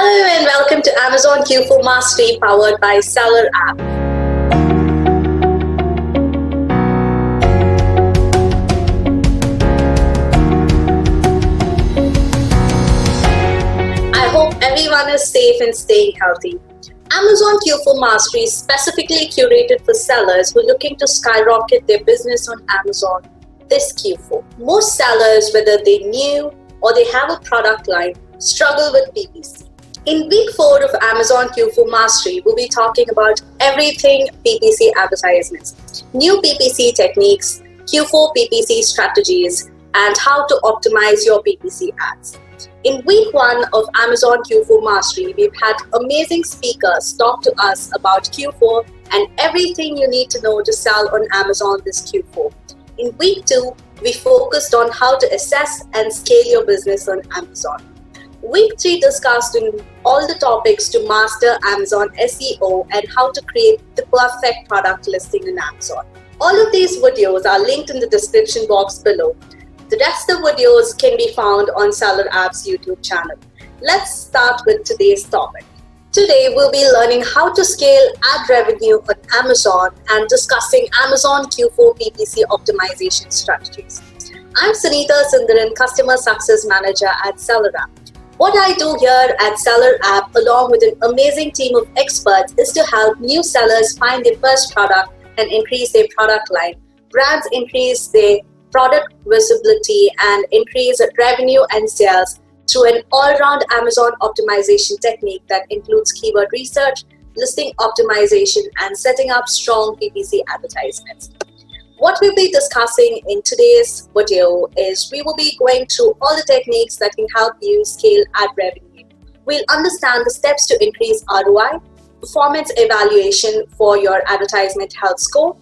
Hello and welcome to Amazon Q4 Mastery powered by SellerApp. I hope everyone is safe and staying healthy. Amazon Q4 Mastery is specifically curated for sellers who are looking to skyrocket their business on Amazon this Q4. Most sellers, whether they're new or they have a product line, struggle with PPC. In week 4 of Amazon Q4 Mastery, we'll be talking about everything PPC advertisements, new PPC techniques, Q4 PPC strategies, and how to optimize your PPC ads. In week 1 of Amazon Q4 Mastery, we've had amazing speakers talk to us about Q4 and everything you need to know to sell on Amazon this Q4. In week 2, we focused on how to assess and scale your business on Amazon. Week 3 discussed all the topics to master Amazon SEO and how to create the perfect product listing on Amazon. All of these videos are linked in the description box below. The rest of the videos can be found on SellerApp's YouTube channel. Let's start with today's topic. Today we'll be learning how to scale ad revenue on Amazon and discussing Amazon Q4 PPC optimization strategies. I'm Sunitha, Sundaran, Customer Success Manager at SellerApp. What I do here at SellerApp, along with an amazing team of experts, is to help new sellers find their first product and increase their product line. Brands increase their product visibility and increase revenue and sales through an all-round Amazon optimization technique that includes keyword research, listing optimization, and setting up strong PPC advertisements. What we'll be discussing in today's video is we will be going through all the techniques that can help you scale ad revenue. We'll understand the steps to increase ROI, performance evaluation for your advertisement health score,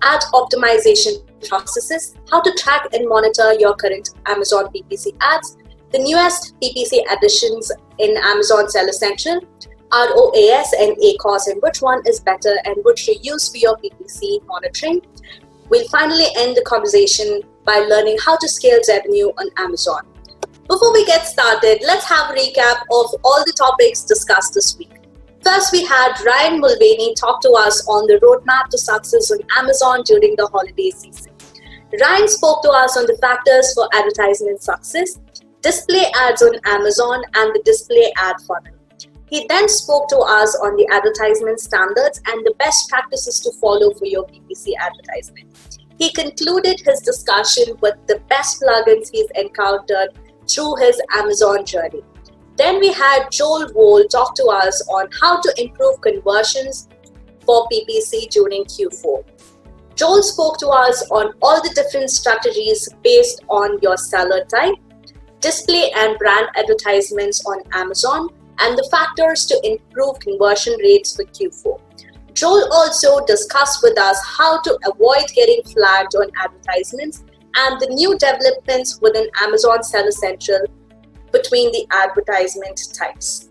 ad optimization processes, how to track and monitor your current Amazon PPC ads, the newest PPC additions in Amazon Seller Central, ROAS and ACoS, and which one is better and which you use for your PPC monitoring. We'll finally end the conversation by learning how to scale revenue on Amazon. Before we get started, let's have a recap of all the topics discussed this week. First, we had Ryan Mulvany talk to us on the roadmap to success on Amazon during the holiday season. Ryan spoke to us on the factors for advertisement success, display ads on Amazon, and the display ad funnel. He then spoke to us on the advertisement standards and the best practices to follow for your PPC advertisement. He concluded his discussion with the best plugins he's encountered through his Amazon journey. Then we had Joel Wohl talk to us on how to improve conversions for PPC during Q4. Joel spoke to us on all the different strategies based on your seller type, display and brand advertisements on Amazon, and the factors to improve conversion rates for Q4. Joel also discussed with us how to avoid getting flagged on advertisements and the new developments within Amazon Seller Central between the advertisement types.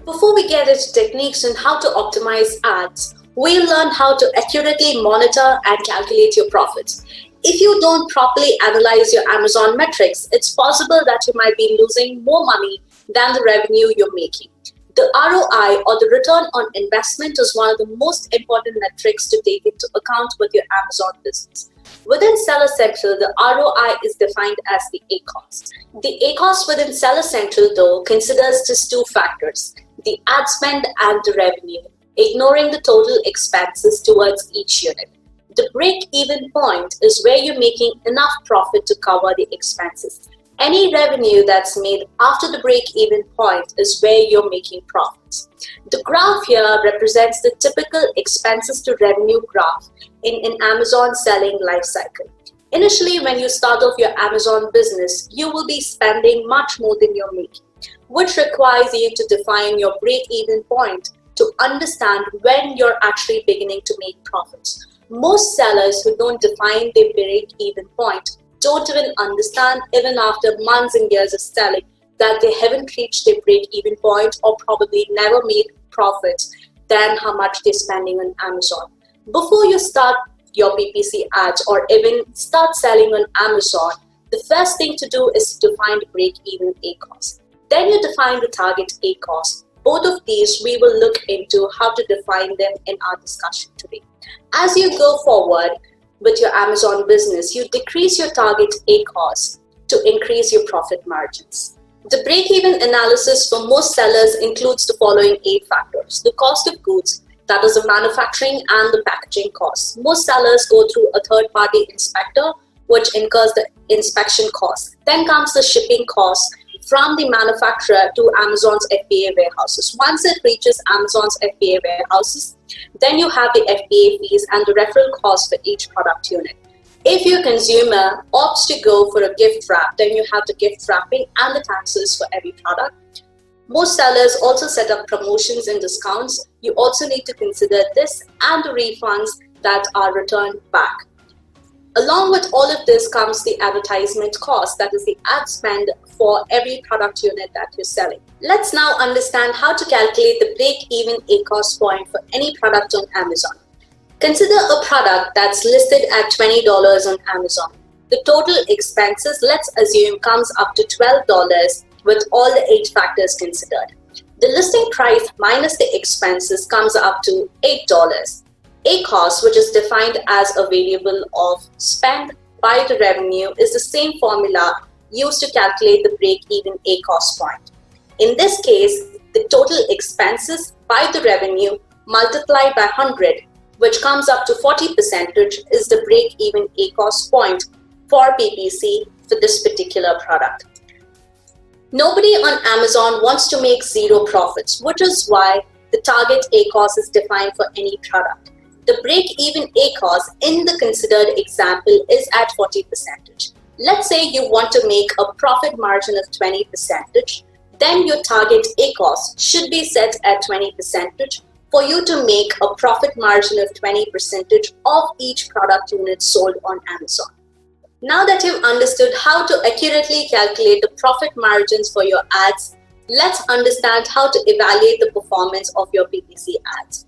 Before we get into techniques on how to optimize ads, we'll learn how to accurately monitor and calculate your profits. If you don't properly analyze your Amazon metrics, it's possible that you might be losing more money than the revenue you're making. The ROI, or the return on investment, is one of the most important metrics to take into account with your Amazon business. Within Seller Central, the ROI is defined as the ACoS. The ACoS within Seller Central, though, considers just 2 factors, the ad spend and the revenue, ignoring the total expenses towards each unit. The break-even point is where you're making enough profit to cover the expenses. Any revenue that's made after the break-even point is where you're making profits. The graph here represents the typical expenses to revenue graph in an Amazon selling lifecycle. Initially, when you start off your Amazon business, you will be spending much more than you're making, which requires you to define your break-even point to understand when you're actually beginning to make profits. Most sellers who don't define their break-even point don't even understand, even after months and years of selling, that they haven't reached their break-even point or probably never made profits than how much they're spending on Amazon. Before you start your PPC ads or even start selling on Amazon, the first thing to do is to find break-even ACoS. Then you define the target ACoS. Both of these we will look into how to define them in our discussion today. As you go forward with your Amazon business, you decrease your target ACoS to increase your profit margins. The break-even analysis for most sellers includes the following 8 factors. The cost of goods, that is the manufacturing and the packaging costs. Most sellers go through a third-party inspector, which incurs the inspection cost. Then comes the shipping cost from the manufacturer to Amazon's FBA warehouses. Once it reaches Amazon's FBA warehouses, then you have the FBA fees and the referral cost for each product unit. If your consumer opts to go for a gift wrap, then you have the gift wrapping and the taxes for every product. Most sellers also set up promotions and discounts. You also need to consider this and the refunds that are returned back. Along with all of this comes the advertisement cost, that is the ad spend for every product unit that you're selling. Let's now understand how to calculate the break-even ACoS point for any product on Amazon. Consider a product that's listed at $20 on Amazon. The total expenses, let's assume, comes up to $12 with all the 8 factors considered. The listing price minus the expenses comes up to $8. ACoS, which is defined as a variable of spend by the revenue, is the same formula used to calculate the break-even ACoS point. In this case, the total expenses by the revenue multiplied by 100, which comes up to 40%, is the break-even ACoS point for PPC for this particular product. Nobody on Amazon wants to make zero profits, which is why the target ACoS is defined for any product. The break-even ACoS in the considered example is at 40%. Let's say you want to make a profit margin of 20%, then your target ACoS should be set at 20% for you to make a profit margin of 20% of each product unit sold on Amazon. Now that you've understood how to accurately calculate the profit margins for your ads, let's understand how to evaluate the performance of your PPC ads.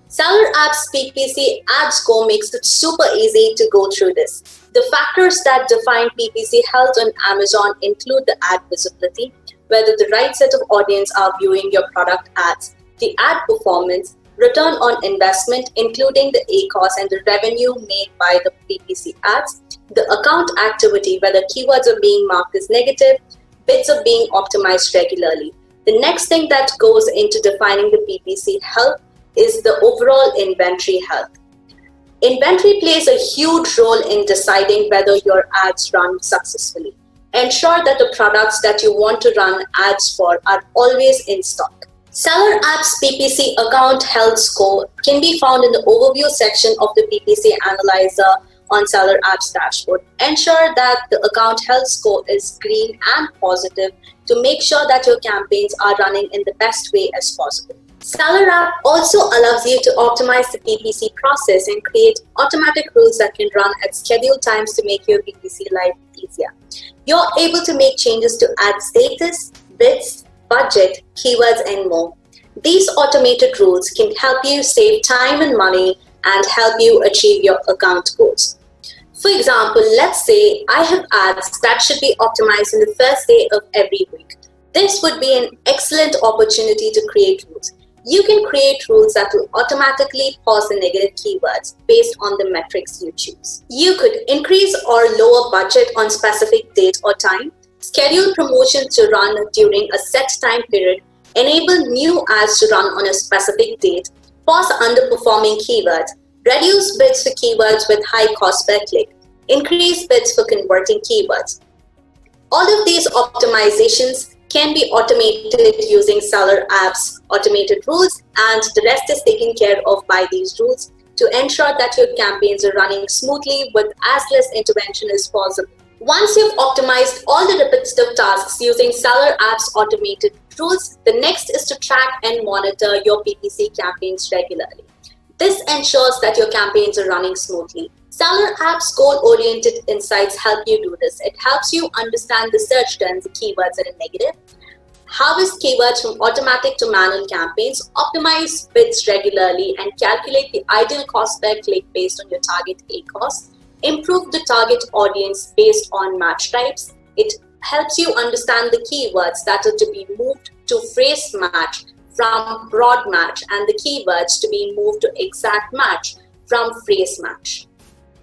SellerApp's PPC ad score makes it super easy to go through this. The factors that define PPC health on Amazon include the ad visibility, whether the right set of audience are viewing your product ads, the ad performance, return on investment, including the ACoS and the revenue made by the PPC ads, the account activity, whether keywords are being marked as negative, bids are being optimized regularly. The next thing that goes into defining the PPC health is the overall inventory health. Inventory plays a huge role in deciding whether your ads run successfully. Ensure that the products that you want to run ads for are always in stock. SellerApp's PPC account health score can be found in the overview section of the PPC analyzer on SellerApp's dashboard. Ensure that the account health score is green and positive to make sure that your campaigns are running in the best way as possible. SellerApp also allows you to optimize the PPC process and create automatic rules that can run at scheduled times to make your PPC life easier. You're able to make changes to ad status, bids, budget, keywords, and more. These automated rules can help you save time and money and help you achieve your account goals. For example, let's say I have ads that should be optimized in the first day of every week. This would be an excellent opportunity to create rules. You can create rules that will automatically pause the negative keywords based on the metrics you choose. You could increase or lower budget on specific date or time, schedule promotions to run during a set time period, enable new ads to run on a specific date, pause underperforming keywords, reduce bids for keywords with high cost per click, increase bids for converting keywords. All of these optimizations can be automated using SellerApp's automated rules, and the rest is taken care of by these rules to ensure that your campaigns are running smoothly with as less intervention as possible. Once you've optimized all the repetitive tasks using SellerApp's automated rules, the next is to track and monitor your PPC campaigns regularly. This ensures that your campaigns are running smoothly. SellerApp's goal-oriented insights help you do this. It helps you understand the search trends, the keywords that are negative, harvest keywords from automatic to manual campaigns, optimize bids regularly, and calculate the ideal cost per click based on your target ACoS, improve the target audience based on match types. It helps you understand the keywords that are to be moved to phrase match from broad match and the keywords to be moved to exact match from phrase match.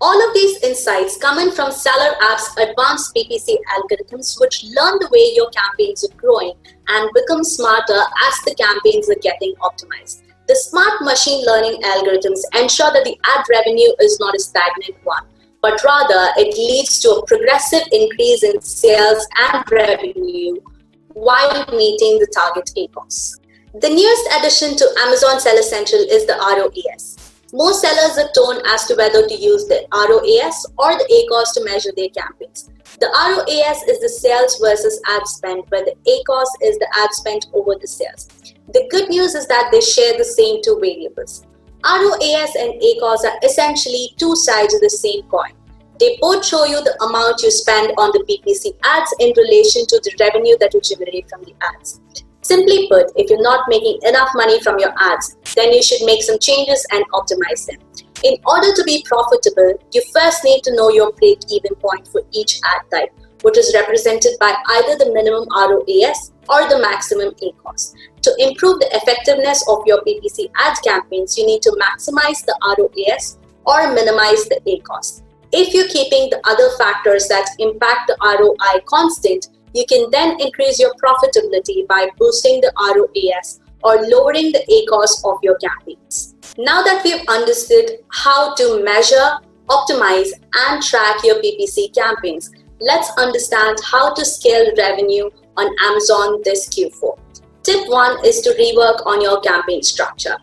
All of these insights come in from SellerApp's advanced PPC algorithms, which learn the way your campaigns are growing and become smarter as the campaigns are getting optimized. The smart machine learning algorithms ensure that the ad revenue is not a stagnant one, but rather it leads to a progressive increase in sales and revenue while meeting the target ACoS. The newest addition to Amazon Seller Central is the ROAS. Most sellers are torn as to whether to use the ROAS or the ACoS to measure their campaigns. The ROAS is the sales versus ad spend, where the ACoS is the ad spend over the sales. The good news is that they share the same two variables. ROAS and ACoS are essentially two sides of the same coin. They both show you the amount you spend on the PPC ads in relation to the revenue that you generate from the ads. Simply put, if you're not making enough money from your ads, then you should make some changes and optimize them. In order to be profitable, you first need to know your break-even point for each ad type, which is represented by either the minimum ROAS or the maximum ACoS. To improve the effectiveness of your PPC ad campaigns, you need to maximize the ROAS or minimize the ACoS. If you're keeping the other factors that impact the ROI constant, you can then increase your profitability by boosting the ROAS or lowering the ACoS of your campaigns. Now that we've understood how to measure, optimize, and track your PPC campaigns, let's understand how to scale revenue on Amazon this Q4. Tip 1 is to rework on your campaign structure.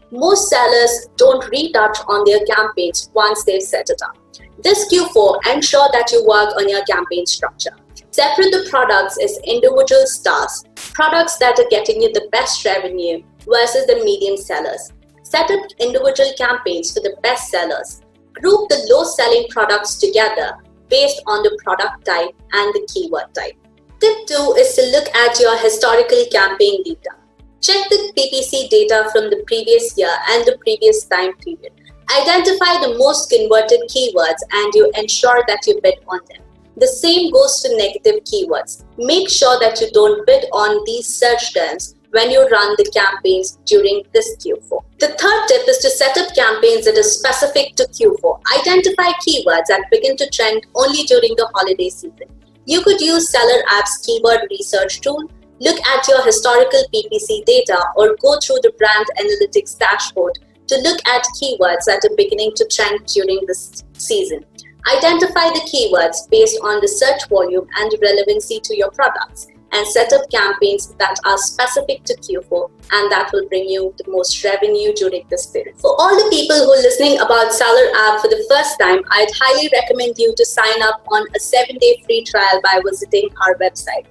Most sellers don't retouch on their campaigns once they've set it up. This Q4, ensure that you work on your campaign structure. Separate the products as individual stars, products that are getting you the best revenue versus the medium sellers. Set up individual campaigns for the best sellers. Group the low-selling products together based on the product type and the keyword type. Tip 2 is to look at your historical campaign data. Check the PPC data from the previous year and the previous time period. Identify the most converted keywords and you ensure that you bid on them. The same goes to negative keywords. Make sure that you don't bid on these search terms when you run the campaigns during this Q4. The third tip is to set up campaigns that are specific to Q4. Identify keywords that begin to trend only during the holiday season. You could use SellerApp's keyword research tool, look at your historical PPC data, or go through the brand analytics dashboard to look at keywords that are beginning to trend during this season. Identify the keywords based on the search volume and relevancy to your products and set up campaigns that are specific to Q4 and that will bring you the most revenue during this period. For all the people who are listening about SellerApp for the first time, I'd highly recommend you to sign up on a 7-day free trial by visiting our website.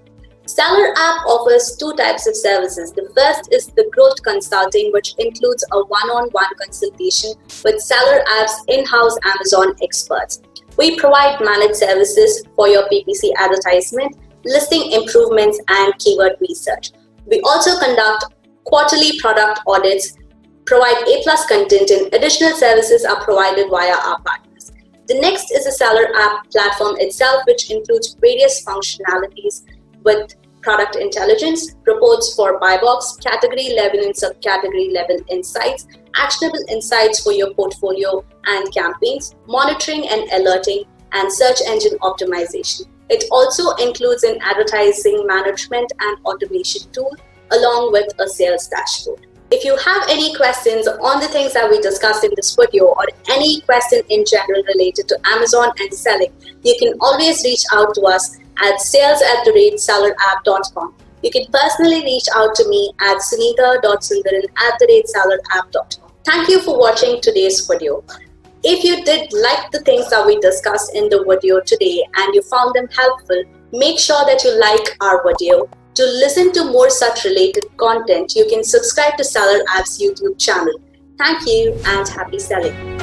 SellerApp offers two types of services. The first is the growth consulting, which includes a one-on-one consultation with SellerApp's in-house Amazon experts. We provide managed services for your PPC advertisement, listing improvements, and keyword research. We also conduct quarterly product audits, provide A+ content, and additional services are provided via our partners. The next is the SellerApp platform itself, which includes various functionalities with product intelligence, reports for buy box, category level and subcategory level insights, actionable insights for your portfolio and campaigns, monitoring and alerting, and search engine optimization. It also includes an advertising management and automation tool along with a sales dashboard. If you have any questions on the things that we discussed in this video or any question in general related to Amazon and selling, you can always reach out to us at sales@sellerapp.com. You can personally reach out to me at sunitha.sundaran@sellerapp.com. Thank you for watching today's video. If you did like the things that we discussed in the video today and you found them helpful, make sure that you like our video. To listen to more such related content, you can subscribe to SellerApp's YouTube channel. Thank you and happy selling.